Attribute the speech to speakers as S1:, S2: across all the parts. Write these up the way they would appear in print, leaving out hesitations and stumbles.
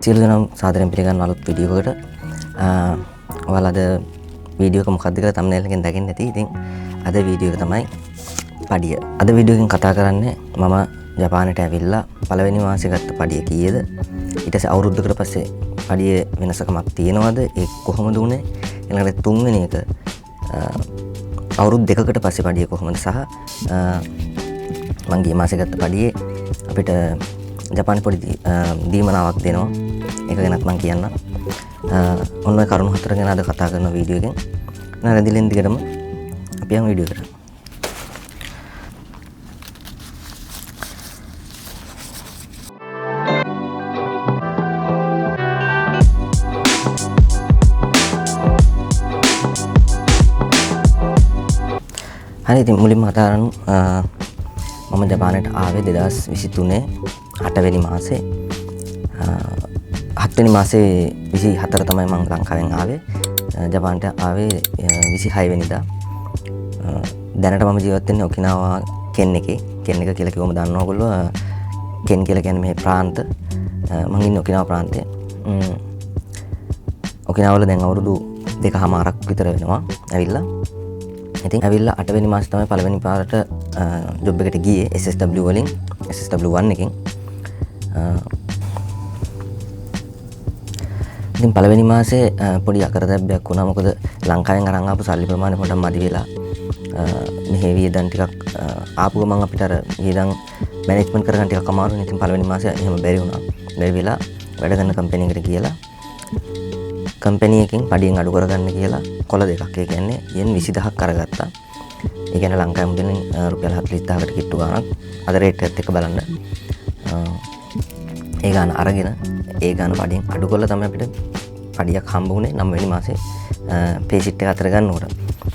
S1: සියලු දෙනාම සාදරයෙන් පිළිගන්න අලුත් වීඩියෝ එකකට. ඔයාලා අද වීඩියෝ එක මොකක්ද කියලා thumbnail එකෙන් දකින්න ඇති. ඉතින් අද වීඩියෝ එක තමයි පඩිය. අද වීඩියෝ එකෙන් කතා කරන්නේ මම ජපානයට ඇවිල්ලා පළවෙනි මාසේ ගත්ත පඩිය කීයද? ඊට පස්සේ අවුරුද්දකට පස්සේ පඩියේ වෙනසකමක් තියෙනවද? ඒ කොහොමද උනේ? ඊළඟට තුන්වෙනි එක අවුරුදු දෙකකට පස්සේ පඩිය කොහොමද සහ මං ගිය මාසේ ගත්ත පඩියේ අපිට ජපානයේ පොඩි දීමනාවක් දෙනවා. ඒක ගැනත් මම කියන්නම්. ඔන්න ඔය කරුණු හතර ගැන අද කතා කරන වීඩියෝ එකෙන්. නැරදිලෙන් දිගටම අපි යමු වීඩියෝ එකට. හරි, ඉතින් මුලින්ම කතා කරමු. මම ජපානයට ආවේ 2023 8 වෙනි මාසේ. 7 වෙනි මාසේ 24 තමයි මම ලංකාවෙන් ආවේ. ජපානට ආවේ 26 වෙනිදා. දැනට මම ජීවත් වෙන්නේ ඔකිනාවා කෙන් එකේ. කෙන් එක කියලා කිව්වම දන්නවා ඔයගොල්ලෝ. කෙන් කියලා කියන්නේ මේ ප්‍රාන්ත. මම ඉන්නේ ඔකිනාවා ප්‍රාන්තයේ. ඔකිනාවල දැන් අවුරුදු 2කමාරක් විතර වෙනවා ඇවිල්ලා. ඉතින් ඇවිල්ලා 8 වෙනි මාසේ තමයි පළවෙනි පාරට ජොබ් එකට ගියේ SSW වලින් SSW1 එකෙන්. ඉතින් පළවෙනි මාසේ පොඩි අකරදැබ්බයක් වුණා. මොකද ලංකාවෙන් අරන් ආපු සල්ලි ප්‍රමාණය පොඩ්ඩක් මදි වෙලා මෙහෙ වියදම් ටිකක් ආපු ගමන් අපිට අර වියදම් මැනේජ්මන්ට් කරගන්න ටිකක් අමාරුයි. ඉතින් පළවෙනි මාසේ එහෙම බැරි වුණා. බැරි වෙලා වැඩ කරන කම්පැනි එකට ගිහලා කම්පැනි එකෙන් පඩියෙන් අඩු කරගන්න කියලා කොළ දෙකක්. ඒ කියන්නේ යෙන් 20000ක් අරගත්තා. ඒ කියන්නේ ලංකාවේ මුදලින් රුපියල් 40000කට කිට්ටු ගාණක්. අද රේට් එකත් එක්ක බලන්න. ඒ ගාණ අරගෙන ඒ ගාණ පඩියෙන් අඩු කරලා තමයි අපිට පඩියක් හම්බ වුණේ 9 වෙනි මාසේ පේ ෂීට් එක අතර ගන්නකොට.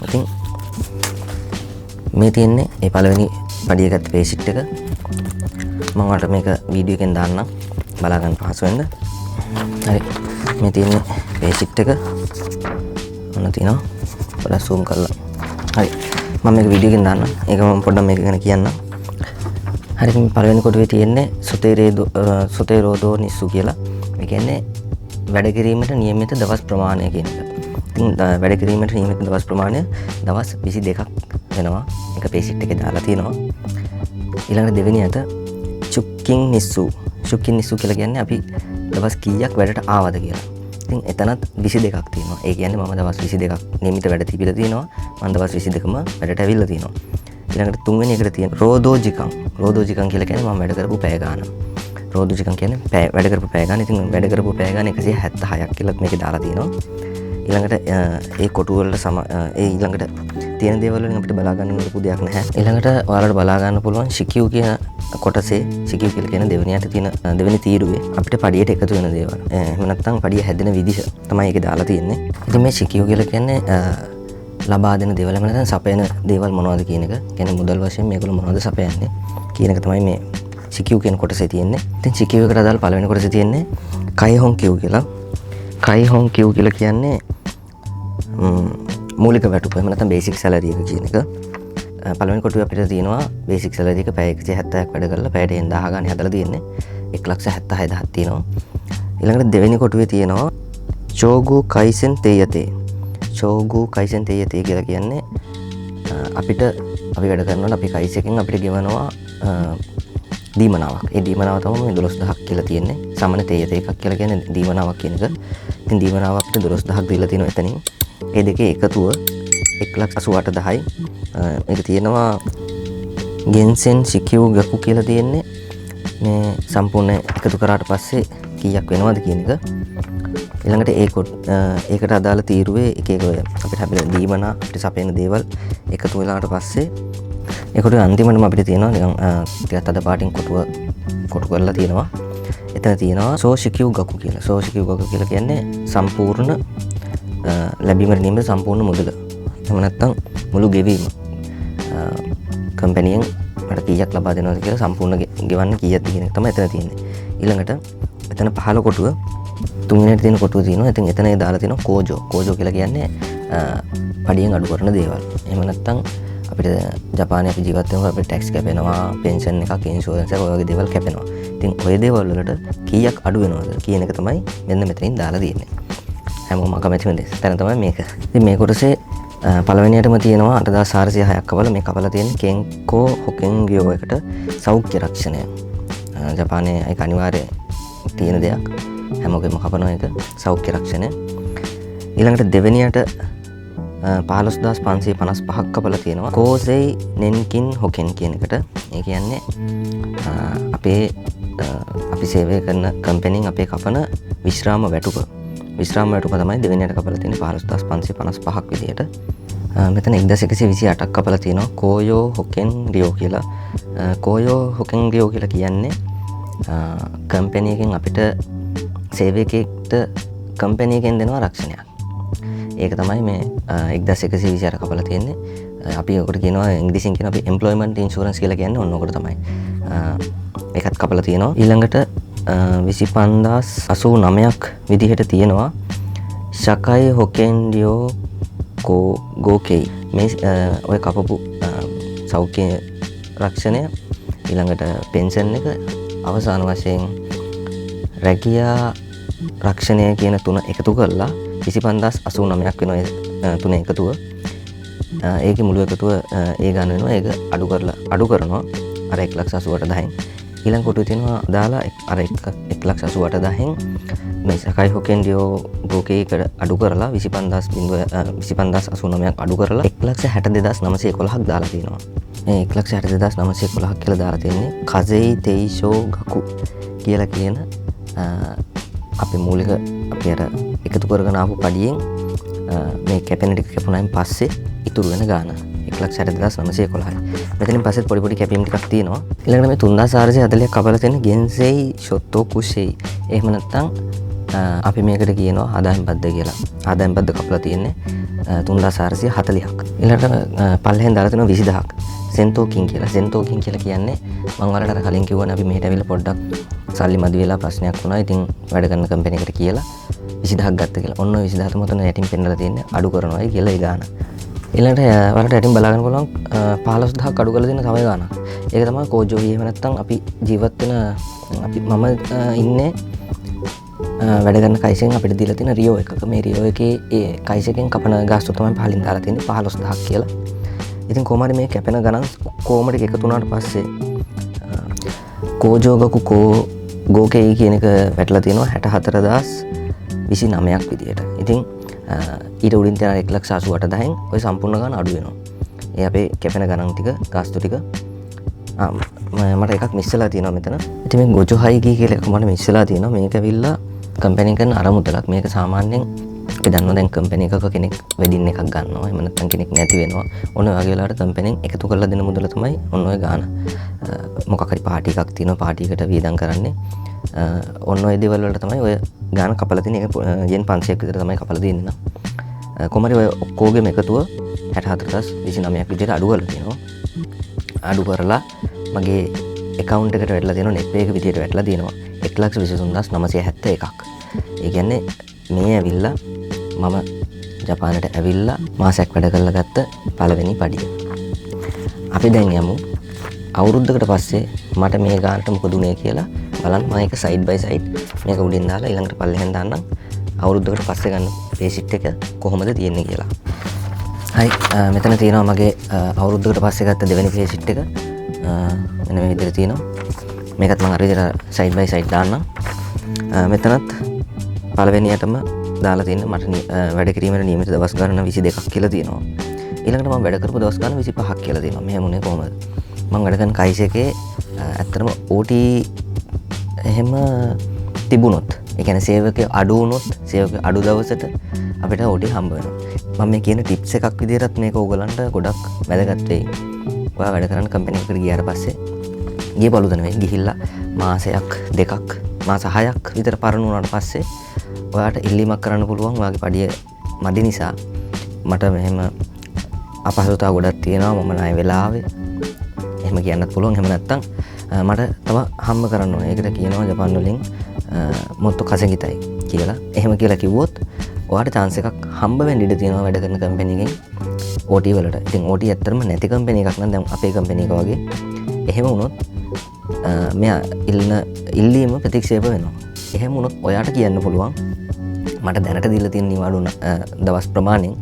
S1: ඉතින් මේ තියෙන්නේ ඒ පළවෙනි පඩිය ගත්ත පේ ෂීට් එක. මම ඔයාලට මේක වීඩියෝ එකෙන් දාන්නම් බලා ගන්න පහසු වෙන්න. හරි, මේ තියෙන්නේ පේ ෂීට් එක. ඔන්න තියෙනවා. පොඩ්ඩක් zoom කරලා. හරි, මම මේක වීඩියෝ එකෙන් දාන්නම්. ඒක මම පොඩ්ඩක් මේක ගැන කියන්නම්. හරි, මේ පළවෙනි කොටුවේ තියෙන්නේ සොතේරෝදෝ නිස්සු කියලා. ඒ කියන්නේ වැඩ කිරීමට නියමිත දවස් ප්‍රමාණය කියන එක. ඉතින් වැඩ කිරීමට නියමිත දවස් ප්‍රමාණය දවස් 22ක් වෙනවා. ඒක පේ ෂීට් එකේ දාලා තියෙනවා. ඊළඟට දෙවෙනි අත චුක්කින් නිස්සු. චුක්කින් නිස්සු කියලා කියන්නේ අපි දවස් කීයක් වැඩට ආවද කියලා. ඉතින් එතනත් 22ක් තියෙනවා. ඒ කියන්නේ මම දවස් 22ක් නියමිත වැඩ තිබිලා තියෙනවා. මම දවස් 22කම වැඩට ඇවිල්ලා තියෙනවා. ඊළඟට තුන්වෙනි එකට තියෙන රෝදෝජිකම්. රෝදෝජිකම් කියලා කියන්නේ මම වැඩ කරපු පැය ගාන. රෝදෝජිකම් කියන්නේ වැඩ කරපු පැය ගාන. ඉතින් වැඩ කරපු පැය ගාන 176ක් කියලා මේකේ දාලා තියෙනවා. ඊළඟට ඒ කොටු වල ඊළඟට තියෙන දේවල් වලින් අපිට බලා ගන්න ලොකු දෙයක් නැහැ. ඊළඟට ඔයාලට බලා ගන්න පුළුවන් සිකියු කියන කොටසේ සිකියු කියලා කියන දෙවෙනියට තියෙන දෙවෙනි තීරුවේ අපිට පඩියට එකතු වෙන දේවල්. එහෙම නැත්නම් පඩිය හැදෙන විදිහ තමයි ඒකේ දාලා තියෙන්නේ. ඉතින් මේ සිකියු කියලා කියන්නේ ලබා දෙන දේවල් එහෙම නැත්නම් සපයන දේවල් මොනවද කියන එක. කියන්නේ මුදල් වශයෙන් මේගොල්ලෝ මොනවද සපයන්නේ කියන එක තමයි මේ සිකියු කියන කොටසේ තියෙන්නේ. ඉතින් සිකියු එකට අදාළ පළවෙනි කොටසේ තියෙන්නේ කයිහොන් කියු කියලා. කයිහොන් කියු කියලා කියන්නේ මූලික වැටුප. එහෙම නැත්නම් බේසික් සැලරි එක කියන එක. පළවෙනි කොටුවේ අපිට තියෙනවා බේසික් සැලරි එක පැය 170ක් වැඩ කරලා පැයට 1000 ගන්න හදලා තියෙන්නේ. 1,76,000ක් තියෙනවා. ඊළඟට දෙවෙනි කොටුවේ තියෙනවා චෝගු කයිසෙන් තේයතේ. චෝගු කයිසෙන් තේයතේ කියලා කියන්නේ අපිට අපි වැඩ කරනකොට අපි කයිස් එකෙන් අපිට ගෙවනවා දීමනාවක්. ඒ දීමනාව තමයි මේ 12000ක් කියලා තියෙන්නේ. සාමාන්‍ය තේයතේ එකක් කියලා කියන්නේ දීමනාවක් කියන එක. ඉතින් දීමනාව අපිට 12000ක් දීලා තියෙනවා එතනින්. ඒ දෙකේ එකතුව 1,88,000යි. මේක තියෙනවා ගෙන්සෙන් සිකියු ගකු කියලා තියෙන්නේ. මේ සම්පූර්ණ එකතු කරාට පස්සේ කීයක් වෙනවද කියන එක. ඊළඟට ඒකට අදාළ තීරුවේ එක එක ඔය අපිට හැබැයි දීමනා අපිට සපයන දේවල් එකතු වෙලාට පස්සේ ඒකට අන්තිමටම අපිට තියෙනවා නිකන් ටිකක් අද පාටින් කොටු කරලා තියෙනවා. එතන තියෙනවා සෝෂිකියු ගකු කියලා. සෝෂිකියු ගකු කියලා කියන්නේ සම්පූර්ණ ලැබීමට නියමිත සම්පූර්ණ මුදල. එහෙම නැත්නම් මුළු ගෙවීම. කම්පැනියෙන් මට කීයක් ලබා දෙනවද කියලා සම්පූර්ණ ගෙවන්න කීයක්ද කියන එක තමයි එතන තියෙන්නේ. ඊළඟට එතන 15 කොටුව තුන්වෙනියට තියෙන කොටුව තියෙනවා. ඉතින් එතන ඒ දාලා තියෙනවා කෝජෝ. කෝජෝ කියලා කියන්නේ පඩියෙන් අඩු කරන දේවල්. එහෙම නැත්නම් අපිට ජපානයේ අපි ජීවත් වෙනකොට අපිට ටැක්ස් කැපෙනවා, පෙන්ෂන් එකක්, ඉන්ෂුරන්ස් එක ඔය වගේ දේවල් කැපෙනවා. ඉතින් ඔය දේවල් වලට කීයක් අඩු වෙනවද කියන එක තමයි මෙන්න මෙතනින් දාලා තියෙන්නේ. හැමෝම අකමැතිම දේ. දැන් තමයි මේක. ඉතින් මේ කොටසේ පළවෙනියටම තියෙනවා 8406ක් කපලා මේ කපලා තියෙන්නේ කෙන්කෝ හොකෙන්ගියෝ එකට සෞඛ්‍ය රක්ෂණය. ජපානයේ ඒක අනිවාර්ය තියෙන දෙයක්. හැමෝගෙම කපන එක සෞඛ්‍ය රක්ෂණය. ඊළඟට දෙවෙනියට 15555ක් කපලා තියෙනවා කෝසෙයි නෙන්කින් හොකෙන් කියන එකට. ඒ කියන්නේ අපි සේවය කරන කම්පැනිෙන් අපේ කපන විශ්‍රාම වැටුප තමයි දෙවෙනියට කපලා තියෙන්නේ 15555ක් විදියට. මෙතන 1128ක් කපලා තියෙනවා කෝයෝ හොකෙන් රියෝ කියලා. කෝයෝ හොකෙන් රියෝ කියලා කියන්නේ කම්පැනි එකෙන් අපිට සේවකයෙක්ට කම්පැනි එකෙන් දෙනවා රක්ෂණයක්. ඒක තමයි මේ 1128 කපලා තියෙන්නේ. අපි ඔකට කියනවා ඉංග්‍රීසියෙන් කියන අපි එම්ප්ලොයිමන්ට් ඉන්ෂුරන්ස් කියලා කියන්නේ ඔන්න ඔකට තමයි. ඒකත් කපලා තියෙනවා. ඊළඟට 25089ක් විදිහට තියෙනවා ශකයි හොකෙන්ඩියෝ ගෝකෙයි. මේ ඔය කපපු සෞඛ්‍ය රක්ෂණය ඊළඟට පෙන්ෂන් එක අවසාන වශයෙන් රැකියා රක්ෂණය කියන තුන එකතු කරලා 25089ක් වෙනවා තුන එකතුව. ඒකේ මුළු එකතුව ඒ ගන්න වෙනවා. ඒක අඩු කරනවා අර 1,88,000න්. ඊළඟ කොටුවේ තියෙනවා දාලා අර 1,88,000න් මේ සකයි හොකෙන්ඩියෝ ගෝකේකට අඩු කරලා 25089ක් අඩු කරලා 1,62,911ක් දාලා තියෙනවා. මේ 1,62,911ක් කියලා දාලා තියෙන්නේ කසෙයි තෙයිෂෝ ගකු කියලා කියන අපි මූලික අපි අර එකතු කරගෙන ආපු පඩියෙන් මේ කැපෙන ටික කැපුණායින් පස්සේ ඉතුරු වෙන ගාන 1,62,911යි. මෙතනින් පස්සෙත් පොඩි කැපීම් ටිකක් තියෙනවා. ඊළඟට මේ 3,440ක් කපලා තියෙන ගෙන්සෙයි ෂොටෝ කුෂෙයි. එහෙම නැත්නම් අපි මේකට කියනවා ආදායම් බද්ද කියලා. ආදායම් බද්ද කපලා තියෙන්නේ 3,440ක්. ඊළඟට පල්ලෙහෙන් දාලා තියෙනවා 20000ක්. සෙන්තෝකින් කියලා කියන්නේ මම වලට අර කලින් කිව්වනේ අපි මෙහෙට ඇවිල්ලා පොඩ්ඩක් සල්ලි මදි වෙලා ප්‍රශ්නයක් වුණා. ඉතින් වැඩ කරන කම්පැනි එකට කියලා 20000ක් ගත්ත කියලා. ඔන්න ඔය 20000 තමයි උතන යටින් පෙන්නලා තියෙන්නේ අඩු කරනවායි කියලා ඒ ගාන. ඊළඟට වලට යටින් බලා ගන්න පුළුවන් 15000ක් අඩු කරලා දෙන තව ගානක්. ඒක තමයි කෝජෝහි. එහෙම නැත්නම් අපි ජීවත් වෙන මම ඉන්නේ වැඩ කරන කයිසෙන් අපිට දීලා තියෙන රියෝ එකක. මේ රියෝ එකේ ඒ කයිසෙන් කපන ගාස්තු තමයි පහලින් දාලා තියෙන්නේ 15000ක් කියලා. ඉතින් කොහොම හරි මේ කැපෙන ගණන් කොහොම හරි එකතු වුණාට පස්සේ කෝජෝගකු ගෝකෙයි කියන එක වැටලා තියෙනවා 64029ක් විදියට. ඉතින් ඊට උඩින් තියෙන 1,88,000න් ඔය සම්පූර්ණ ගාන අඩු වෙනවා. ඒ අපේ කැපෙන ගණන් ටික ගාස්තු ටික මට එකක් මිස් වෙලා තියෙනවා මෙතන. ඉතින් මේ ගොජොහයි කියලා එකක් මට මිස් වෙලා තියෙනවා. මේක ඇවිල්ලා කම්පැනි කරන අරමුදලක්. මේක සාමාන්‍යයෙන් අපි දන්නවා දැන් කම්පැනි එකක කෙනෙක් වෙඩින් එකක් ගන්නවා. එහෙම නැත්නම් කෙනෙක් නැති වෙනවා. ඔන්න ඔය වගේ වෙලාවට කම්පැනිෙන් එකතු කරලා දෙන මුදල තමයි ඔන්න ඔය ගාන. මොකක් හරි පාටි එකක් තියෙනවා. පාටි එකට වියදම් කරන්නේ. ඔන්න ඔය දේවල් වලට තමයි ඔය ගාන කපලා තියෙන්නේ. ඒක යෙන් 500ක් විතර තමයි කපලා දෙන්නේ නා. කොහොම හරි ඔය ඔක්කොගෙම එකතුව 64029ක් විදිහට අඩු කරලා තියෙනවා. අඩු කරලා මගේ account එකට වැටලා තියෙනවා net pay එක විදිහට වැටලා තියෙනවා 1,23,971ක්. ඒ කියන්නේ මේ ඇවිල්ලා මම ජපානට ඇවිල්ලා මාසයක් වැඩ කරලා ගත්ත පළවෙනි පඩිය. අපි දැන් යමු අවුරුද්දකට පස්සේ මට මේ ගානට මොකද උනේ කියලා බලන්න. මම ඒක side by side මේක උඩින් දාලා ඊළඟට පල්ලෙහෙන් දාන්නම් අවුරුද්දකට පස්සේ ගන්න pay sheet එක කොහොමද තියෙන්නේ කියලා. හරි මෙතන තියෙනවා මගේ අවුරුද්දකට පස්සේ ගත්ත දෙවෙනි pay sheet එක. මෙන්න මේ විදිහට තියෙනවා. මේකත් මම අර විදිහට side by side දාන්නම්. මෙතනත් පළවෙනියටම දාලා තියෙන මට වැඩ කිරීමේ නියමිත දවස් ගණන 22ක් කියලා තියෙනවා. ඊළඟට මම වැඩ කරපු දවස් ගණන 25ක් කියලා තියෙනවා. මෙහෙම උනේ කොහමද? මම වැඩ කරන කයිස් එකේ ඇත්තටම OT එහෙම තිබුණොත්, ඒ කියන්නේ සේවකයෝ අඩු වුණොත්, සේවකයෝ අඩු දවසට අපිට OT හම්බ වෙනවා. මම මේ කියන ටිප්ස් එකක් විදිහටත් මේක ඕගලන්ට ගොඩක් වැදගත් වෙයි. ඔයා වැඩ කරන කම්පැනි එකකට ගියාට පස්සේ ගිය පළුද නෙවෙයි ගිහිල්ලා මාසයක් දෙකක් මාස 6ක් විතර පරණ වුණාට පස්සේ ඔයාට ඉල්ලීමක් කරන්න පුළුවන්. ඔයාගේ පඩිය මදි නිසා මට මෙහෙම අපහසුතාව ගොඩක් තියෙනවා. මම ණය වෙලා ආවේ. එහෙම කියන්නත් පුළුවන්. එහෙම නැත්නම් මට තව හම්බ කරන්න ඕනේ. ඒකට කියනවා ජපාන් වලින් මොට්ටෝ කසගිතයි කියලා. එහෙම කියලා කිව්වොත් ඔයාට chance එකක් හම්බ වෙන්න ඉඩ තියෙනවා වැඩ කරන කම්පැනි එකෙන් OT වලට. ඉතින් OT ඇත්තටම නැති කම්පැනි එකක් නම් දැන් අපේ කම්පැනි එක වගේ. එහෙම වුණොත් මෙයා ඉල්ලීම ප්‍රතික්ෂේප වෙනවා. එහෙම වුණොත් ඔයාට කියන්න පුළුවන් මට දැනට දීලා තියෙන නිවාඩු දවස් ප්‍රමාණයෙන්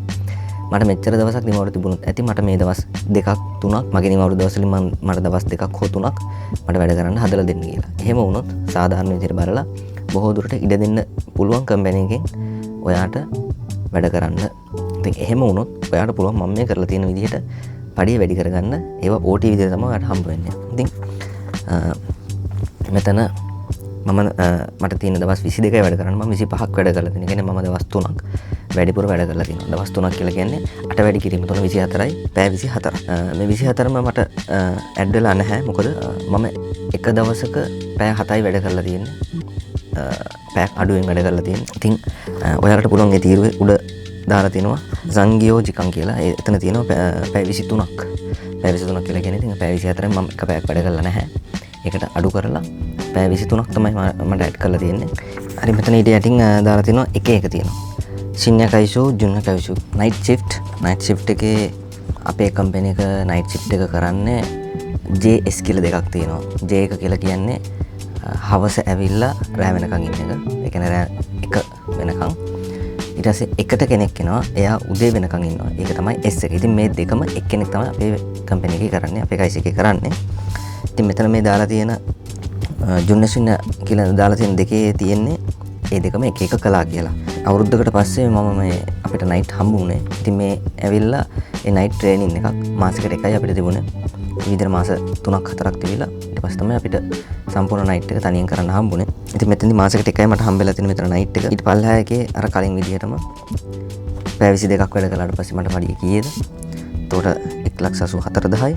S1: මට මෙච්චර දවසක් නිවාඩු තිබුණොත් ඇති මට මේ දවස් 2ක් 3ක් මගේ නිවාඩු දවස්වලින් මට දවස් 2ක් හෝ 3ක් මට වැඩ කරන්න හදලා දෙන්න කියලා. එහෙම වුණොත් සාධාරණ විදිහට බලලා බොහෝ දුරට ඉඩ දෙන්න පුළුවන් කම්පැනි එකෙන් ඔයාට වැඩ කරන්න. ඉතින් එහෙම වුණොත් ඔයාට පුළුවන් මම මේ කරලා තියෙන විදිහට පඩිය වැඩි කරගන්න. ඒවා OT විදිහට තමයි ඔයාට හම්බ වෙන්නේ. ඉතින් මෙතන මට තියෙන දවස් 22යි වැඩ කරන්න. මම 25ක් වැඩ කරලා තියෙනවා. කියන්නේ මම දවස් 3ක් වැඩිපුර වැඩ කරලා තියෙනවා. දවස් 3ක් කියලා කියන්නේ 8 වැඩි කිරීම 3 24යි පැය 24. මේ 24ම මට ඇඩ් වෙලා නැහැ. මොකද මම එක දවසක පැය 7යි වැඩ කරලා තියෙන්නේ. පැයක් අඩුවෙන් වැඩ කරලා තියෙන්නේ. ඉතින් ඔයාලට පුළුවන් ඒ තීරුවේ උඩ දාලා තිනවා සංගයෝජිකම් කියලා. එතන තියෙනවා පැය 23ක්. පැය 23ක් කියලා කියන්නේ ඉතින් පැය 24න් මම එක පැයක් වැඩ කරලා නැහැ. ඒකට අඩු කරලා පැය 23ක් තමයි මට ඇඩ් කරලා තියෙන්නේ. හරි මෙතන ඊට යටින් දාලා තිනවා එක තියෙනවා. ශුන්‍යකයිසෝ ජුන්නකයිසෝ නයිට් ෂිෆ්ට් එකේ අපේ කම්පැනි එක නයිට් ෂිෆ්ට් එක කරන්නේ JS කියලා දෙකක් තියෙනවා. J එක කියලා කියන්නේ හවස ඇවිල්ලා රෑ වෙනකන් ඉන්න එක. ඒ කියන්නේ රෑ 1 වෙනකන්. ඊට පස්සේ එකට කෙනෙක් එනවා. එයා උදේ වෙනකන් ඉන්නවා. ඒක තමයි S එක. ඉතින් මේ දෙකම එක්කෙනෙක් තමයි අපේ කම්පැනි එකේ කරන්නේ. අපේ කයිස් එකේ කරන්නේ. ඉතින් මෙතන මේ දාලා තියෙන ජුන්නසින්න කියලා දාලා තියෙන දෙකේ තියෙන්නේ ඒ දෙකම එක එක කළා කියලා. අවුරුද්දකට පස්සේ මම මේ අපිට නයිට් හම්බ වුණේ. ඉතින් මේ ඇවිල්ලා ඒ නයිට් ට්‍රේනින් එකක් මාසෙකට එකයි අපිට තිබුණේ. විතර මාස 3ක් 4ක් තිබිලා ඊට පස්සේ තමයි අපිට සම්පූර්ණ නයිට් එක තනියෙන් කරන්න හම්බුනේ. ඉතින් මෙතනදී මාසෙකට එකයි මට හම්බෙලා තියෙන මෙතන නයිට් එක. ඊට පල්ලෙහා එකේ අර කලින් විදිහටම පැය 22ක් වැඩ කළාට පස්සේ මට පඩිය කීයද? එතකොට 1,84,000යි.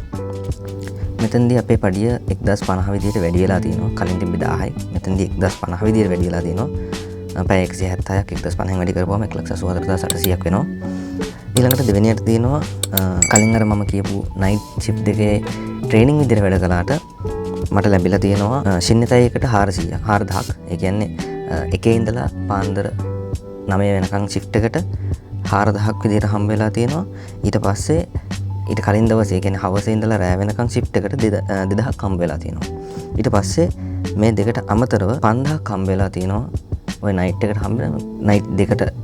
S1: මෙතනදී අපේ පඩිය 1050 විදිහට වැඩි වෙලා තියෙනවා. කලින් තිබ්බේ 1000යි. මෙතනදී 1050 විදිහට වැඩි වෙලා තියෙනවා. පැය 176ක් 1050න් වැඩි කරපුවම 1,84,800ක් වෙනවා. ඊළඟට දෙවෙනියට තියෙනවා කලින් අර මම කියපු නයිට් ෂිෆ්ට් එකේ ට්‍රේනින් විදිහට වැඩ කළාට මට ලැබිලා තියෙනවා ශුන්‍යතයකට 400ක්. ඒ කියන්නේ එකේ ඉඳලා පාන්දර 9 වෙනකන් ෂිෆ්ට් එකට 4000ක් විදිහට හම්බ වෙලා තියෙනවා. ඊට පස්සේ ඊට කලින් දවසේ කියන්නේ හවසේ ඉඳලා රෑ වෙනකන් ෂිෆ්ට් එකට 2000ක් හම්බ වෙලා තියෙනවා. ඊට පස්සේ මේ දෙකට අමතරව 5000ක් හම්බ වෙලා තියෙනවා. ඔය නයිට් එකට හම්බ නයිට්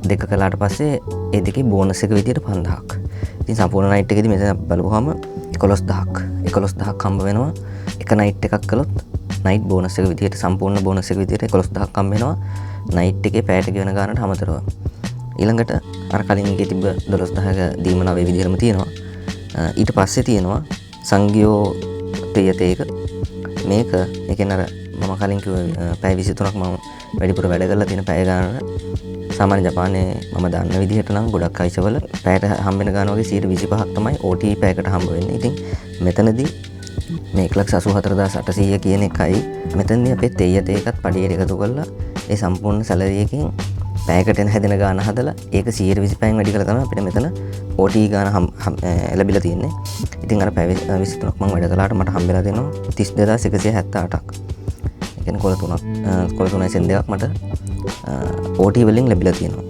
S1: දෙක කළාට පස්සේ ඒ දෙකේ බෝනස් එක විදිහට 5000ක්. ඉතින් සම්පූර්ණ නයිට් එකේදී මෙතන බලපුවාම 11000ක් හම්බ වෙනවා. එක නයිට් එකක් කළොත් නයිට් බෝනස් එක විදිහට සම්පූර්ණ බෝනස් එක විදිහට 11000ක් හම්බ වෙනවා. නයිට් එකේ පැයට ගෙවන ගානට අමතරව. ඊළඟට අර කලින් එකේ තිබ්බ 12000ක දීමනාව ඒ විදිහටම තියෙනවා. ඊට පස්සේ තියෙනවා සංගයෝ ප්‍රියතේක. මේක ඒ කියන්නේ අර මම කලින් කිව්ව පැය 23ක් මම වැඩිපුර වැඩ කරලා තියෙන පැය ගානට සාමාන්‍ය ජපානයේ මම දන්න විදිහට නම් ගොඩක් අයිසවල පැයට හම්බ වෙන ගාන වගේ 125ක් තමයි OT පැයකට හම්බ වෙන්නේ. ඉතින් මෙතනදී මේ 1,84,800 කියන එකයි මෙතනදී අපේ තෙයතේකත් පඩියට එකතු කරලා ඒ සම්පූර්ණ සැලරි එකෙන් පැයකට එන හැදෙන ගාන හදලා ඒක 125න් වැඩි කරලා තමයි අපිට මෙතන OT ගාන ලැබිලා තියෙන්නේ. ඉතින් අර පැය 23ක් මම වැඩ කළාට මට හම්බෙලා දෙනවා 32178ක්. ඒ කියන්නේ කොළ 3යි සෙන් දෙකක් මට OT වලින් ලැබිලා තියෙනවා.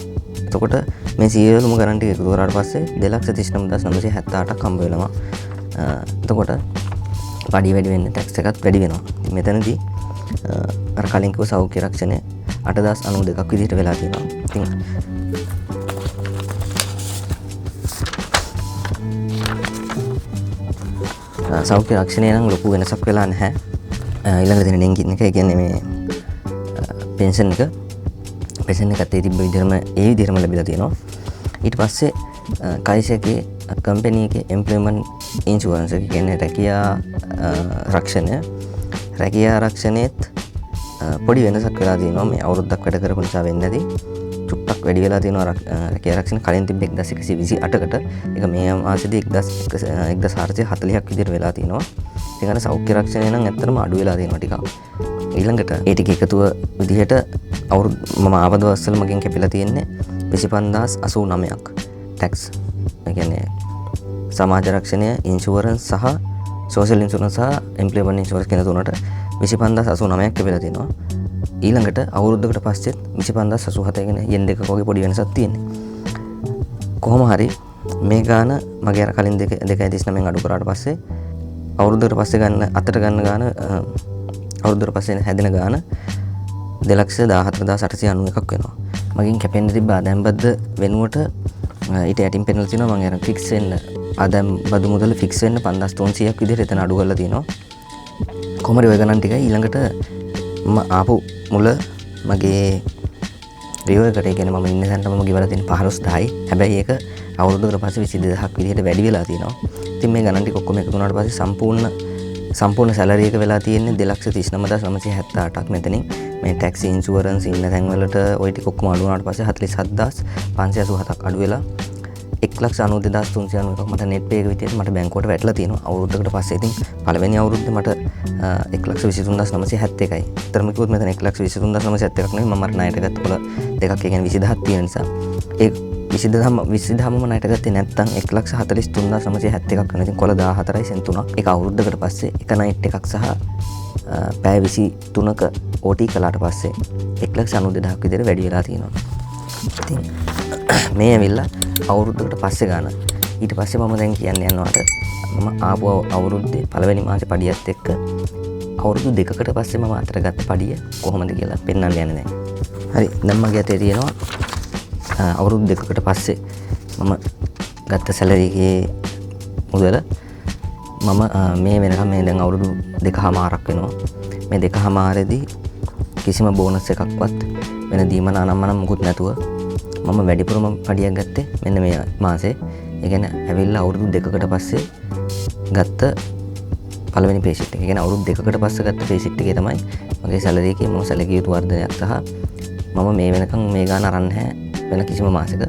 S1: එතකොට මේ සියලුම ගණන් ටික එකතු කරාට පස්සේ 2,39,978ක් හම්බ වෙනවා. එතකොට පඩිය වැඩි වෙන්න ටැක්ස් එකත් වැඩි වෙනවා. මෙතනදී අර කලින් කිව්ව සෞඛ්‍ය රක්ෂණය 8,092ක් විදිහට වෙලා තියෙනවා. ඉතින් සෞඛ්‍ය රක්ෂණය නම් ලොකු වෙනසක් වෙලා නැහැ. ඊළඟට තියෙන නෙන්කින් එක, ඒ කියන්නේ මේ පෙන්ෂන් එකත් ඒ තිබ්බ විදිහටම ලැබිලා තියෙනවා. ඊට පස්සේ කයිසකේ කම්පැනි එකේ එම්ප්ලොයිමන්ට් ඉන්ෂුරන්ස් එක කියන්නේ රැකියා ආරක්ෂණයත් පොඩි වෙනසක් වෙලා තියෙනවා. මේ අවුරුද්දක් වැඩ කරපු නිසා වෙන්නේ නැති චුට්ටක් වැඩි වෙලා තියෙනවා. රැකියා ආරක්ෂණ කලින් තිබ්බ 1128කට ඒක මේ මාසෙදී 1440ක් විදිහට වෙලා තියෙනවා. ඉතින් අර සෞඛ්‍ය රක්ෂණය නම් ඇත්තටම අඩු වෙලා තියෙනවා ටිකක්. ඊළඟට ඒ ටික එකතුව විදිහට මම ආව දවස්වල මගෙන් කැපිලා තියෙන්නේ 25089ක් ටැක්ස්. ඒ කියන්නේ සමාජ රක්ෂණය, ඉන්ෂුරන්ස් සහ සෝෂල් ඉන්ෂුරන්ස් සහ එම්ප්ලොයිමන්ට් ඉන්ෂුරන්ස් කියන තුනට 25089ක් කැපිලා තියෙනවා. ඊළඟට අවුරුද්දකට පස්සෙත් 25087 කියන yen දෙකක වගේ පොඩි වෙනසක් තියෙනවා. කොහොම හරි මේ ගාන මගේ අර කලින් 2.39න් අඩු කරාට පස්සේ අවුරුද්දකට පස්සේ ගන්න අතට ගන්න ගාන අවුරුද්දකට පස්සේ හැදෙන ගාන 2,14,891ක් වෙනවා. මගෙන් කැපෙන්න තිබ්බ ආදායම් බද්ද වෙනුවට ඊට යටින් පෙන්නලා තියෙනවා මම අර ෆික්ස් වෙන්න ආදායම් බදු මුදල ෆික්ස් වෙන්න 5300ක් විදිහට එතන අඩු කරලා තියෙනවා. කොහොම හරි ඔය ගණන් ටිකයි ඊළඟට මම ආපු මුල මගේ රියෝ එකට ඒ කියන්නේ මම ඉන්න තැනට මම ගෙවලා තියෙන 15000යි. හැබැයි ඒක අවුරුද්දකට පස්සේ 22000ක් විදිහට වැඩි වෙලා තියෙනවා. ඉතින් මේ ගණන් ටික ඔක්කොම එකතු වුණාට පස්සේ සම්පූර්ණ සැලරි එක වෙලා තියෙන්නේ 2,39,978ක් මෙතනින්. මේ ටැක්සි ඉන්ෂුරන්ස් ඉන්න තැන්වලට ওই ටික ඔක්කොම අඩු වුණාට පස්සේ 47,587ක් අඩු වෙලා 1,92,391ක් මට නෙට් පේ එක විදිහට මට බැංකුවට වැටලා තියෙනවා අවුරුද්දකට පස්සේ. ඉතින් පළවෙනි අවුරුද්දේ මට 1,23,971යි. ඊතරම කිව්වොත් මෙතන 1,23,971ක් නෙවෙයි මම අර ණයට ගත්ත පොළ දෙකක් ඒ කියන්නේ 20000ක් තියෙන නිසා ඒ 20000ම ණයට ගත්තේ නැත්නම් 1,43,971ක් වෙනවා. ඉතින් කොළ 14යි සෙන් 3ක්. ඒක අවුරුද්දකට පස්සේ එක නයිට් එකක් සහ පැය 23ක OT කළාට පස්සේ 1,92,000ක් විතර වැඩි වෙලා තියෙනවා. ඉතින් මේ ඇවිල්ලා අවුරුද්දකට පස්සේ ගන්න. ඊට පස්සේ මම දැන් කියන්න යනවාට මම ආපු අවුරුද්දේ පළවෙනි මාසේ පඩියත් එක්ක අවුරුදු දෙකකට පස්සේ මම අතර ගත්ත පඩිය කොහොමද කියලා පෙන්වන්න යන්නේ දැන්. හරි දැන් මගේ අතේ තියෙනවා අවුරුදු දෙකකට පස්සේ මම ගත්ත සැලරි එකේ මුදල මම මේ වෙනකම් මේ දැන් අවුරුදු 2.5ක් වෙනවා. මේ 2.5ෙදී කිසිම බෝනස් එකක්වත් වෙන දීමන අනම්මනම් මුකුත් නැතුව මම වැඩිපුරම පඩියක් ගත්තේ මෙන්න මේ මාසේ. ඒ කියන්නේ ඇවිල්ලා අවුරුදු දෙකකට පස්සේ ගත්ත පළවෙනි පේ ෂීට් එක. ඒ කියන්නේ අවුරුදු දෙකකට පස්සේ ගත්ත පේ ෂීට් එකේ තමයි මගේ සැලරි එකේ මම සැලකිය යුතු වර්ධනයක් සහ මම මේ වෙනකම් මේ ගාන අරන් නැහැ වෙන කිසිම මාසෙක.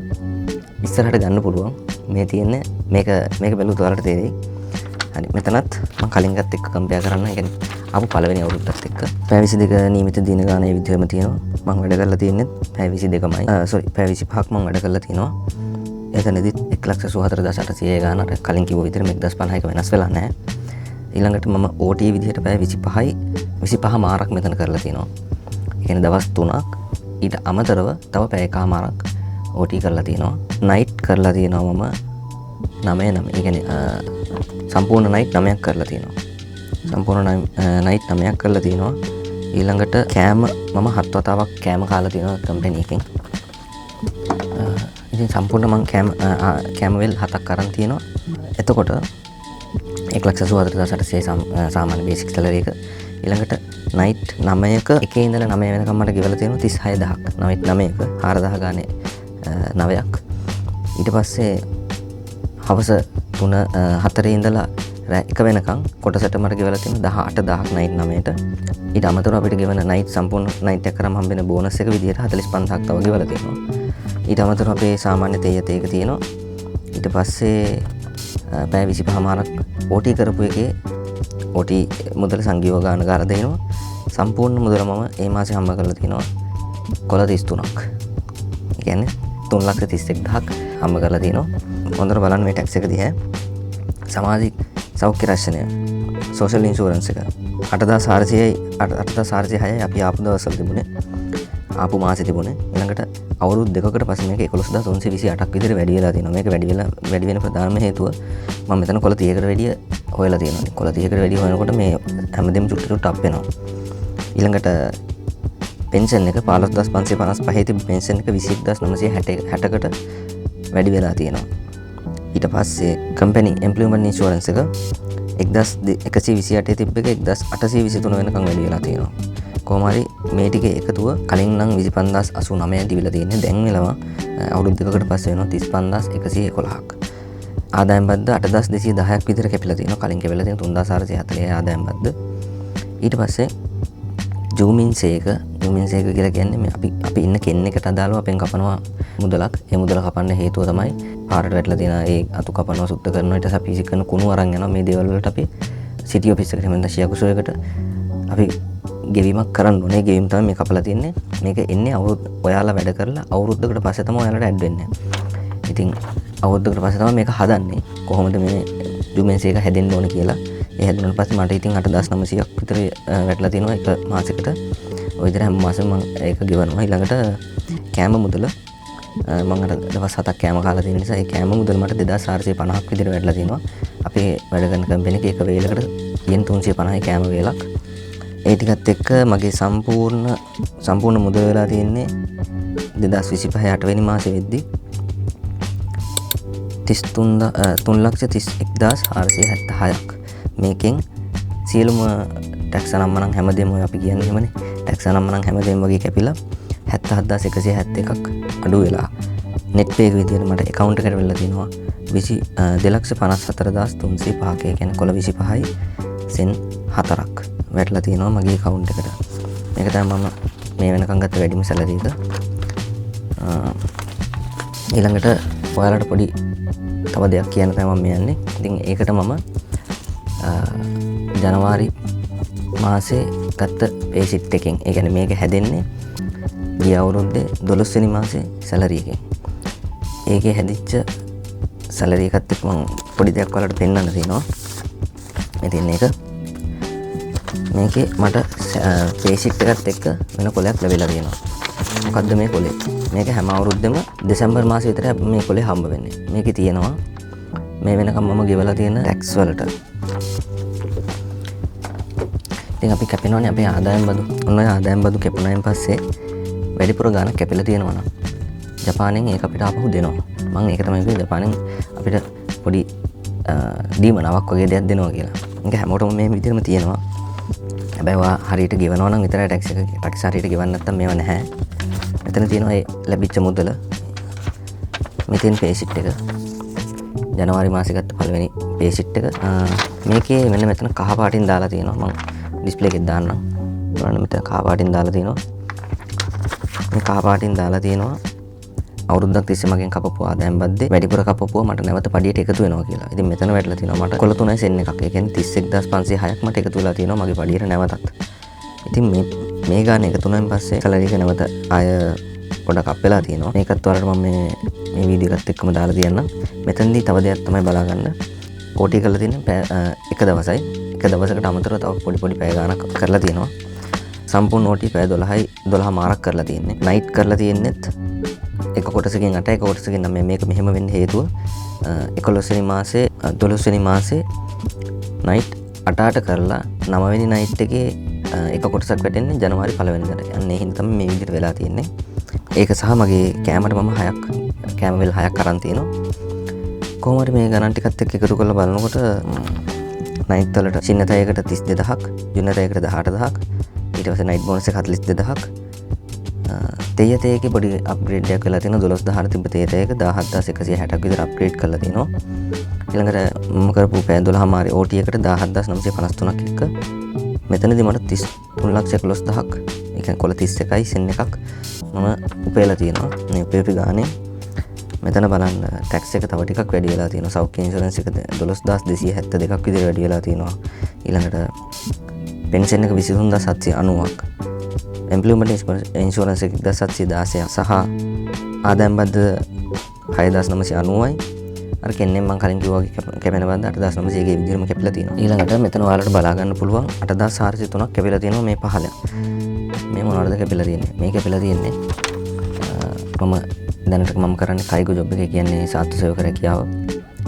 S1: ඉස්සරහට ගන්න පුළුවන්. මේ තියෙන්නේ මේක බැලුවොත් ඔයාලට තේරෙයි. හරි මෙතනත් මම කලින් ගත්ත එක්ක කම්පෙයාර් කරන්න. ඒ කියන්නේ ආපු පළවෙනි අවුරුද්දත් එක්ක පැය 22 නියමිත දින ගාන ඒ විදිහම තියෙනවා. මම වැඩ කරලා තියෙන්නේ පැය 22මයි. පැය 25ක් මම වැඩ කරලා තියෙනවා. එතනදිත් 1,84,800 ගාන අර කලින් කිව්ව විදිහට 1,050ක වෙනස් වෙලා නැහැ. ඊළඟට මම OT විදිහට පැය 25 මාරක් මෙතන කරලා තියෙනවා. ඒ කියන්නේ දවස් 3ක් ඊට අමතරව තව පැය එකමාරක් OT කරලා තියෙනවා. නයිට් කරලා තියෙනවා මම 9. ඒ කියන්නේ සම්පූර්ණ නයිට් 9ක් කරලා තියෙනවා. සම්පූර්ණ නයිට් 9ක් කරලා තියෙනවා. ඊළඟට කෑම මම 7 වතාවක් කෑම කාලා තියෙනවා කම්පැනි එකෙන්. ඉතින් සම්පූර්ණ මම කෑම වෙල් 7ක් අරන් තියෙනවා. එතකොට 1,84,800 සාමාන්‍ය බේසික් සැලරි එක. ඊළඟට නයිට් 9ක එකේ ඉඳලා 9 වෙනකම් මට ගෙවලා තියෙනවා 36000ක්. නයිට් 9ක 4000 ගානේ 9ක්. ඊට පස්සේ හවස 4 ඉඳලා රෑ 1 වෙනකම් කොටසට මට ගෙවලා තියෙනවා 18000ක් නයිට් 9ට. ඊට අමතරව අපිට ගෙවන නයිට් සම්පූර්ණ නයිට් එක කරාම හම්බෙන බෝනස් එක විදියට 45000ක් තව ගෙවලා තියෙනවා. ඊට අමතරව අපේ සාමාන්‍ය තේයත එක තියෙනවා. ඊට පස්සේ පැය 25මාරක් OT කරපු එකේ OT මුදල සංගීව ගාන ගාර දෙනවා. සම්පූර්ණ මුදල මම මේ මාසේ හම්බ කරලා තියෙනවා කොළ 33ක්. ඒ කියන්නේ 3,31,000ක් හම්බ කරලා තියෙනවා. හොඳට බලන්න මේ ටැක්ස් එක දිහා. සමාජික සෞඛ්‍ය රැක්ෂණය සෝෂල් ඉන්ෂුරන්ස් එක 8,406යි අපි ආපු දවස්වල තිබුණේ. ආපු මාසේ තිබුණේ. ඊළඟට අවුරුදු දෙකකට පස්සේ මේක 11,328ක් විතර වැඩි වෙලා තියෙනවා. මේක වැඩි වෙන ප්‍රධානම හේතුව මම මෙතන කොළ 30කට වැඩිය හොයලා තියෙනවා. කොළ 30කට වැඩිය හොයනකොට මේ හැමදේම චුට්ටි අප් වෙනවා. ඊළඟට පෙන්ෂන් එක 15,555 තිබ්බ පෙන්ෂන් එක 21,960කට වැඩි වෙලා තියෙනවා. ඊට පස්සේ කම්පැනි එම්ප්ලොයිමන්ට් ඉන්ෂුරන්ස් එක 1,128 තිබ්බ එක 1,823 වෙනකම් වැඩි වෙලා තියෙනවා. කොහොම හරි මේ ටික එකතුව කලින් නම් 25,089 තිබිලා තියෙන්නේ. දැන් වෙලවා අවුරුදු දෙකකට පස්සේ වෙනවා 35,111ක්. ආදායම් බද්ද 8,210ක් විතර කැපිලා තියෙනවා. කලින් කැපිලා තියෙන 3,440 ආදායම් බද්ද. ඊට පස්සේ ජූමින් සේක කියලා කියන්නේ මේ අපි ඉන්න කෙනෙක්ට අදාළව අපෙන් කපනවා මුදලක්. ඒ මුදල කපන්න හේතුව තමයි පාරට වැටලා තියෙන ඒ අතු කපනවා සුද්ධ කරනවා ඊට පස්සේ අපි ඉසි කරන කුණු අරන් යනවා. මේ දේවල් වලට අපි සිටි ඔෆිස් එකට හැමදාම ශියාකුසෝයකට අපි ගෙවීමක් කරන්න ඕනේ. ගෙවීම තමයි මේ කපලා තියන්නේ. මේක එන්නේ ඔයාලා වැඩ කරලා අවුරුද්දකට පස්සේ තමයි ඔයාලට ඇඩ් වෙන්නේ. ඉතින් අවුරුද්දකට පස්සේ තමයි මේක හදන්නේ. කොහොමද මේ ජුමෙන්ස් එක හැදෙන්න ඕනේ කියලා. ඒ හැදුනට පස්සේ මට ඉතින් 8,900ක් විතර වැටලා තියෙනවා එක මාසෙකට. ඔය විදිහට හැම මාසෙම මම ඒක ගෙවනවා. ඊළඟට කෑම මුදල මම අර දවස් 7ක් කෑම කාලා තියෙන නිසා ඒ කෑම මුදල මට 2450ක් විදිහට වැඩිලා තියෙනවා. අපේ වැඩ කරන කම්පැනි එකේ එක වේලකට yen 350යි කෑම වේලක්. ඒ ටිකත් එක්ක මගේ සම්පූර්ණ මුදල වෙලා තියෙන්නේ 2025 8 වෙනි මාසෙ වෙද්දි 3,31,476ක්. මේකෙන් සියලුම ටැක්ස් අනම්මනම් හැමදේම ඔය අපි කියන්නේ එහෙමනේ. ටැක්ස් අනම්මනම් හැමදේම වගේ කැපිලා 77,171ක් අඩු වෙලා net pay විදියට මට account එකට වෙලා තියෙනවා 2,54,305ක. ඒ කියන්නේ කොළ 25යි සෙන් 4ක් වැටලා තියෙනවා මගේ account එකට. මේක තමයි මම මේ වෙනකන් ගත්ත වැඩිම සැලරි එක. ඊළඟට ඔයාලට පොඩි තව දෙයක් කියන්න තමයි මම යන්නේ. ඉතින් ඒකට මම ජනවාරි මාසේ ගත්ත pay sheet එකෙන්, ඒ කියන්නේ මේක හැදෙන්නේ ගිය අවුරුද්දේ 12 වෙනි මාසේ සැලරි එකෙන්. ඒකේ හැදිච්ච සැලරි එකත් එක්ක මම පොඩි දෙයක් ඔයාලට පෙන්වන්න තියෙනවා. ඉතින් මේකේ මට pay sheet එකත් එක්ක වෙන කොලයක් ලැබිලා තියෙනවා. මොකද්ද මේ කොලේ? මේක හැම අවුරුද්දෙම දෙසැම්බර් මාසෙ විතර මේ කොලේ හම්බ වෙන්නේ. මේකේ තියෙනවා මේ වෙනකම් මම ගෙවලා තියෙන ටැක්ස් වලට. ඉතින් අපි කැපෙනවනේ අපේ ආදායම් බදු. ඔන්න ඔය ආදායම් බදු කැපුණායින් පස්සේ වැඩිපුර ගාණක් කැපිලා තියෙනවා නම් ජපානයෙන් ඒක අපිට ආපහු දෙනවා. මම ඒක තමයි කිව්වේ ජපානයෙන් අපිට පොඩි දීමනාවක් වගේ දෙයක් දෙනවා කියලා. ඒක හැමෝටම මේ විදිහටම තියෙනවා. හැබැයි ඔයා හරියට ගෙවනවා නම් විතරයි ටැක්ස් හරියට ගෙවන්න නැත්නම් මේව නැහැ. මෙතන තියෙනවා ඒ ලැබිච්ච මුදල. මෙතෙන් pay sheet එක. ජනවාරි මාසේ ගත්ත පළවෙනි pay sheet එක. මේකේ මෙන්න මෙතන කහ පාටින් දාලා තියෙනවා. මම ඩිස්ප්ලේ එකෙන් දාන්නම්. බලන්න මෙතන කහ පාටින් දාලා තියෙනවා. මේ කහ පාටින් දාලා තියෙනවා අවුරුද්දක් තිස්සේ මගෙන් කපපු ආදායම් බද්දේ වැඩිපුර කපපුවා මට නැවත පඩියට එකතු වෙනවා කියලා. ඉතින් මෙතන වැටලා තියෙනවා මට කොළ 3යි සෙන් එකක්. ඒ කියන්නේ 31506ක් මට එකතු වෙලා තියෙනවා මගේ පඩියට නැවතත්. ඉතින් මේ ගාන එකතු වුණාන් පස්සේ සැලරි එක නැවත ආය පොඩක් අප් වෙලා තියෙනවා. මේකත් වලට මම මේ වීඩියෝ එකත් එක්කම දාලා තියන්නම්. මෙතනදී තව දෙයක් තමයි බලා ගන්න. OT කරලා තියෙන්නේ එක දවසයි. එක දවසකට අමතරව තව පොඩි පැය ගානක් කරලා තියෙනවා. සම්පූර්ණ OT පැය 12යි 12 මාරක් කරලා තියෙන්නේ. නයිට් කරලා තියෙන්නේත් එක කොටසකින් 8 එක කොටසකින් 9. මේක මෙහෙම වෙන්න හේතුව 11 වෙනි මාසේ 12 වෙනි මාසේ නයිට් 8ට කරලා 9 වෙනි නයිට් එකේ එක කොටසක් වැටෙන්නේ ජනවාරි 1 වෙනිදාට. අන්න ඒ හින්දා තමයි මේ විදිහට වෙලා තියෙන්නේ. ඒක සහ මගේ කෑමට මම 6ක් කෑම වෙල් 6ක් අරන් තියෙනවා. කොහොම හරි මේ ගණන් ටිකත් එක්ක එකතු කරලා බලනකොට නයිට් වලට සින්නතයකට 32000ක්, ජුන්නතයකට 18000ක්, ඊට පස්සේ නයිට් බෝනස් එක 42000ක්. තේයතේකේ පොඩි අප්ග්‍රේඩ් එකක් වෙලා තියෙනවා. 12000 තිබ්බ තේයතේක 17160ක් විතර අප්ග්‍රේඩ් කරලා තියෙනවා. ඊළඟට මම කරපු පැය 12 මාරේ OT එකට 17953ක් එක්ක මෙතනදී මට 3,11,000ක්, ඒ කියන්නේ කොළ 31යි සෙන් එකක් මම උපයලා තියෙනවා. මේ උපයපු ගානේ මෙතන බලන්න ටැක්ස් එක තව ටිකක් වැඩි වෙලා තියෙනවා. සෞඛ්‍ය ඉන්ෂුරන්ස් එක 12272ක් විතර වැඩි වෙලා තියෙනවා. ඊළඟට පෙන්ෂන් එක 23790ක්, එම්ප්ලොයිමන්ට් ඉන්ෂුරන්ස් එක 1716ක් සහ ආදායම් බද්ද 6990යි. අර කෙන්නේ මම කලින් කිව්වා වගේ කැපෙන බද්ද 8900 ගේ විදිහටම කැපිලා තියෙනවා. ඊළඟට මෙතන ඔයාලට බලා ගන්න පුළුවන් 8403ක් කැපිලා තියෙනවා මේ පහළ. මේ මොනවද කැපිලා තියෙන්නේ? මේ කැපිලා තියෙන්නේ මම දැනට මම කරන්නේ කයිගු ජොබ් එක, කියන්නේ සාත්තු සේවක රැකියාව.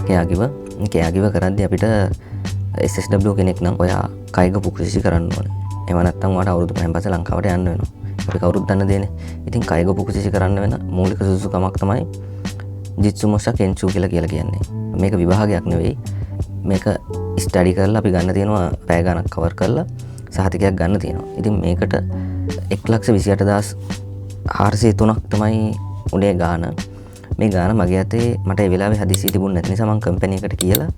S1: කයාගිව කරද්දී අපිට SSW කෙනෙක් නම් ඔයා කයිගු පුකෘෂි කරන්න ඕනේ. එහෙම නැත්නම් ඔයාට අවුරුදු 5න් පස්සේ ලංකාවට යන්න වෙනවා. අපි කවුරුත් දන්න දෙන්නේ. ඉතින් කයිගු පුකෘෂි කරන්න වෙන මූලික සුදුසුකමක් තමයි ජිත්සුමොෂා කෙන්චු කියලා කියන්නේ. මේක විභාගයක් නෙවෙයි. මේක ස්ටඩි කරලා අපි ගන්න තියෙනවා පැය ගණක් කවර් කරලා සහතිකයක් ගන්න තියෙනවා. ඉතින් මේකට 1,28,403ක් තමයි උඩේ ගාන. මේ ගාන මගේ අතේ මට ඒ වෙලාවේ හදිසිය තිබුණ නැති නිසා මම කම්පැනි එකට කියලා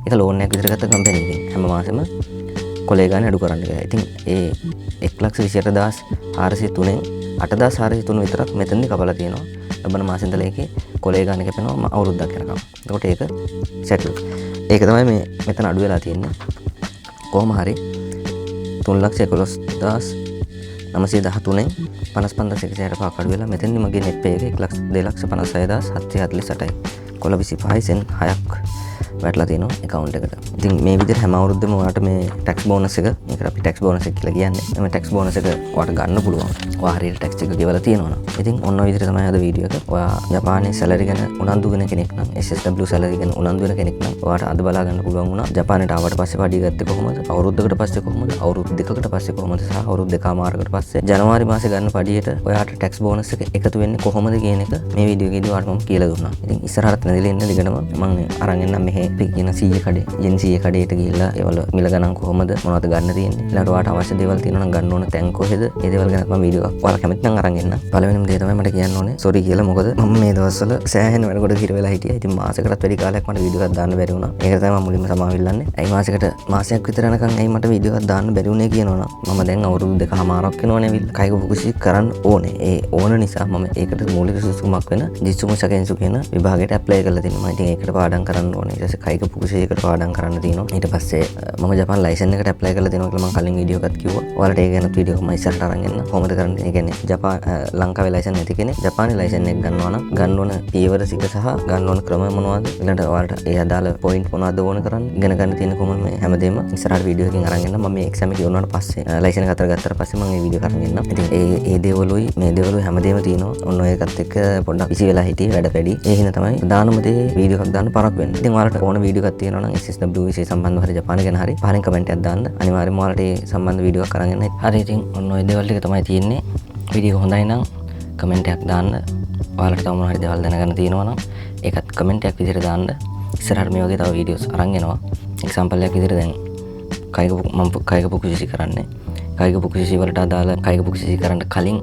S1: ඒක ලෝන් එකක් විතර ගත්ත කම්පැනි එකෙන් හැම මාසෙම කොලේ ගාන අඩු කරන්න ගියා. ඉතින් ඒ 1,28,403න් 8,403 විතරක් මෙතනදී කපලා තියෙනවා. ලබන මාසෙ ඉඳලා ඒකේ කොලේ ගාන කැපෙනවා අවුරුද්දක් යනකම්. එතකොට ඒක සෙටල්. ඒක තමයි මේ මෙතන අඩු වෙලා තියෙන්නේ. කොහොම හරි 3,11,913න් 55,165ක් අඩු වෙලා මෙතනදී මගේ net pay එක 1,02,56,748යි. කොළ 25 සෙන් 6ක් වැටලා තියෙනවා account එකට. ඉතින් මේ විදිහට හැම අවුරුද්දම ඔයාලට මේ tax bonus එක, මේකට අපි tax bonus එක කියලා කියන්නේ. මේ tax bonus එක ඔයාලට ගන්න පුළුවන්. ඔයා හරියට tax එක ගෙවලා තියෙනවා නම්. ඉතින් ඔන්න ඔය විදිහට තමයි අද වීඩියෝ එක. ඔයා ජපානයේ salary ගැන උනන්දු වෙන කෙනෙක් නම්, SSW salary ගැන උනන්දු වෙන කෙනෙක් නම් ඔයාට අද බලා ගන්න පුළුවන් වුණා. ජපානයට ආවට පස්සේ පඩිය ගත්තේ කොහොමද? අවුරුද්දකට පස්සේ කොහොමද? අවුරුදු දෙකකට පස්සේ කොහොමද? සහ අවුරුදු දෙකමාරකට පස්සේ ජනවාරි මාසේ ගන්න පඩියට ඔයාට tax bonus එක එකතු වෙන්නේ කොහොමද කියන එක මේ වීඩියෝ එකේදී ඔයාලට මම කියලා දුන්නා. ඉතින් ඉස්සරහට නැදිලා ඉන්න දිගටම මම අරන් එන්නම් මෙහෙ අපි කියන සීය කඩේ, යෙන් සීය කඩේට ගිහිල්ලා ඒවල මිල ගණන් කොහොමද මොනවද ගන්න තියෙන්නේ. ඊළඟට ඔයාට අවශ්‍ය දේවල් තියෙනවා නම් ගන්න ඕන තැන් කොහෙද? ඒ දේවල් ගැන මම වීඩියෝ එකක් ඔයාලා කැමති නම් අරන් එන්න. පළවෙනිම දේ තමයි මට කියන්න ඕනේ සෝරි කියලා. මොකද මම මේ දවස්වල සෑහෙන වැඩකට හිර වෙලා හිටියා. ඉතින් මාසයකටත් වැඩි කාලයක් මට වීඩියෝ එකක් දාන්න බැරි වුණා. ඒකට තමයි මම මුලින්ම සමාවෙල්ලන්නේ. මාසයක් විතර යනකම් ඇයි මට වීඩියෝ එකක් දාන්න බැරි වුණේ කියනවනම් මම දැන් අවුරුදු දෙකමාරක් වෙනවනේ ඇවිල්ලා කයික පුකුසි කරන්න ඕනේ. ඒ ඕන නිසා මම ඒකට මූලික සුසුමක් වෙන ජිත්සුමු සකෙන්සු කියන විභාගයට ඇප්ලයි කරලා තිනවා. ඉතින් ඒකට පාඩම් කරන්න ඕනේ. ඊට පස්සේ කයික පුකුසියකට පාඩම් කරන්න තියෙනවා. ඊට පස්සේ මම ජපාන් ලයිසන් එකට ඇප්ලයි කරලා තිනවා කියලා මම කලින් වීඩියෝ එකක් කිව්වා. ඔයාලට ඒ ගැන වීඩියෝ එකක් මම ඉස්සරහට අරන් එන්න. කොහොමද කරන්නේ? ඒ කියන්නේ ජපාන් ලංකාවේ ලයිසන් නැති කෙනෙක් ජපානයේ ලයිසන් එක ගන්නවා නම් ගන්න ඕන පියවර සික සහ ගන්න ඕන ක්‍රම මොනවද? ඊළඟට ඔයාලට ඒ අදාළ පොයින්ට් මොනවද ඕන කරන්නේ? ඉගෙන ගන්න තියෙන කොහොමද මේ හැමදේම ඉස්සරහට වීඩියෝ එකකින් අරන් එන්න. මම මේ එක්සෑම් එක ඉවරනාට පස්සේ ලයිසන් එක අතර ගත්තාට පස්සේ මම මේ වීඩියෝ කරන් එන්නම්. ඉතින් ඒ දේවලුයි මේ දේවලුයි හැමදේම තියෙනවා. ඔන්න ඔය එකත් එක්ක පොඩ්ඩක් විසි වෙලා හිටියේ වැඩ වැඩි. ඒ හින්දා තමයි දානම දේ වීඩියෝ එකක් දාන්න පරක් වෙන්නේ. ඉතින් ඔයාලට ඕන වීඩියෝ එකක් තියෙනවා නම් SSW විෂය සම්බන්ධව හරි ජපාන ගැන හරි පහලින් කමෙන්ට් එකක් දාන්න. අනිවාර්යයෙන්ම ඔයාලට ඒ සම්බන්ධ වීඩියෝ එකක් අරන් එන්න. හරි ඉතින් ඔන්න ඔය දේවල් ටික තමයි තියෙන්නේ. වීඩියෝ හොඳයි නම් කමෙන්ට් එකක් දාන්න. ඔයාලට තව මොන හරි දේවල් දැනගන්න තියෙනවා නම් ඒකත් කමෙන්ට් එකක් විදිහට දාන්න. ඉස්සරහට මේ වගේ තව වීඩියෝස් අරන් එනවා. එක්සැම්පල් එකක් විදිහට දැන් කයික පුකුසිසි කරන්නේ. කයික පුකුසිසි වලට අදාළ කයික පුකුසිසි කරන්න කලින්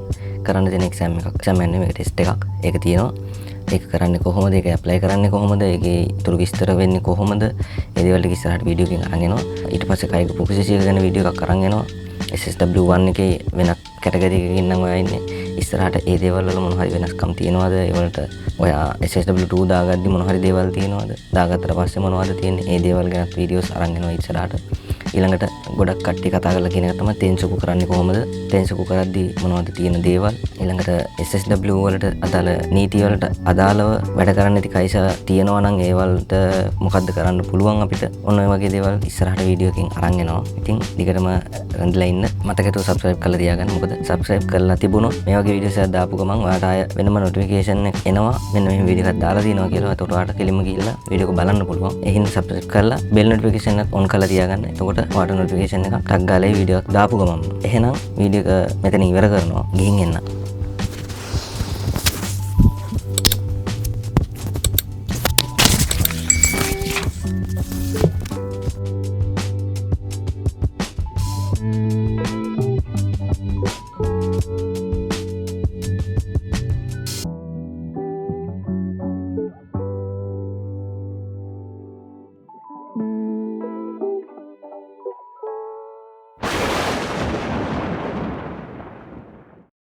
S1: කරන්න දෙන එක්සෑම් එකක්. එක්සෑම් එකක් නෙමෙයි ටෙස්ට් එකක්. ඒක තියෙනවා. ඒක කරන්නේ කොහොමද? ඒක ඇප්ලයි කරන්නේ කොහොමද? ඒකේ ඊටු විස්තර වෙන්නේ කොහොමද? ඒ දේවල් ටික ඉස්සරහට වීඩියෝ එකකින් අරන් එනවා. ඊට පස්සේ කයික පුකුසිසි ගැන වීඩියෝ එකක් අරන් එනවා. SSW1 එකේ වෙනත් කැටගරි එකකින් නම් ඔයා ඉන්නේ. ඉස්සරහට ඒ දේවල් වල මොන හරි වෙනස්කම් තියෙනවද? ඒ වලට ඔයා SSW2 දාගද්දි මොන හරි දේවල් තියෙනවද? දාගත්තට පස්සේ මොනවද තියෙන්නේ? ඒ දේවල් ගැන වීඩියෝස් අරන් එනවා ඉස්සරහට. ඊළඟට ගොඩක් කට්ටිය කතා කරලා කියන එක තමයි තෙන්සුකු කරන්නේ කොහොමද? තෙන්සුකු කරද්දී මොනවද තියෙන දේවල්? ඊළඟට SSW වලට අදාළ නීති වලට අදාළව වැඩ කරන්න ඇති කයිසා තියෙනවා නම් ඒ වලට මොකද්ද කරන්න පුළුවන් අපිට? ඔන්න ඔය වගේ දේවල් ඉස්සරහට වීඩියෝ එකකින් අරන් එනවා. ඉතින් දිගටම රැඳිලා ඉන්න. මතකටව subscribe කරලා තියාගන්න. මොකද subscribe කරලා තිබුණොත් මේ වගේ වීඩියෝස් එකක් දාපු ගමන් ඔයාට ආය වෙනම notification එක එනවා. මෙන්න මේ වීඩියෝ එකක් දාලා තියෙනවා කියලා. එතකොට ඔයාට කෙලින්ම ගිහිල්ලා වීඩියෝ එක බලන්න පුළුවන්. ඒ හින්දා subscribe කරලා bell notification එක on කරලා තියාගන්න. එතකොට ඔයාට notification එකක් ටක් ගාලා වීඩියෝ එකක් දාපු ගමන්. එහෙනම් වීඩියෝ එක මෙතන ඉවර කරනවා. ගිහින් එන්න.